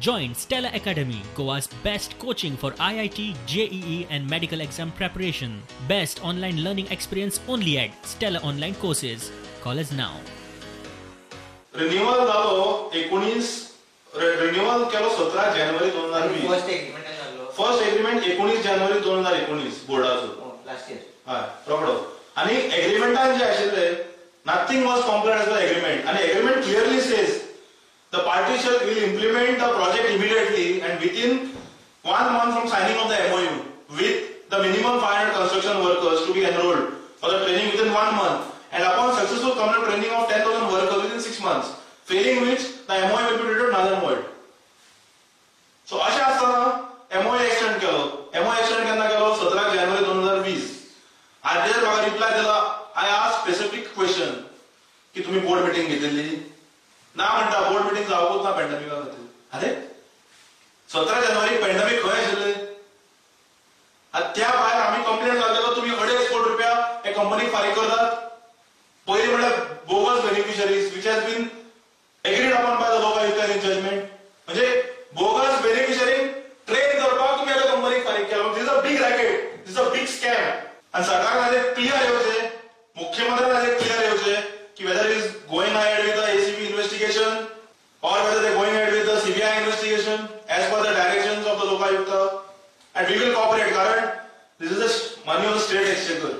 Join Stella Academy, Goa's best coaching for IIT, JEE and medical exam preparation. Best online learning experience only at Stella Online Courses. Call us now. Renewal झालो 19 renewal केलो 17 जानेवारी 2020. First agreement 19 जानेवारी 2019 बोर्डाचो last year. हय रोकडो. आणि एग्रीमेंटान जे आशिल्ले nothing वाज complete age the agreement. आणि agreement clearly says the party shall will implement the project immediately and within 1 month from signing of the MOU with the minimum 500 construction workers to be enrolled for the training within 1 month and upon successful complete training of 10,000 workers within 6 months, failing which the MOU will be treated null and void. So अशा असताना MOU extend केलो. MOU extend केन्ना केलो 17 जानेवारी 2020. आजर म्हाका reply दिला. I asked specific question की तुम्ही board meeting घेतली ना म्हणता बोर्ड मीटिंग जावूच ना पॅन्डेमिका खातीर. अरे 17 जानेवारी पॅन्डेमिक खंय आशिल्ले. त्या भायर आमी कंप्लेंट घातलेलो तुम्ही 2.5 कोटी रुपया हे कंपनीक फारीक करतात. पयली म्हणल्यार bogus beneficiaries which has been agreed upon by the Lok Ayukta in judgment. म्हणजे बोगस बेनिफिशरी ट्रेन करपाक तुम्ही एका कंपनीक फारीक केलो. This is a big racket. This is a big scam. आणि सरकारान हे क्लियर येवचे, मुख्यमंत्र्यान हे क्लियर येवचे कि whether he is going ahead with the ACB investigation or whether they are going ahead with the CBI investigation as per the directions of the Lokayukta, and we will cooperate. Karan, this is the money of the state exchequer.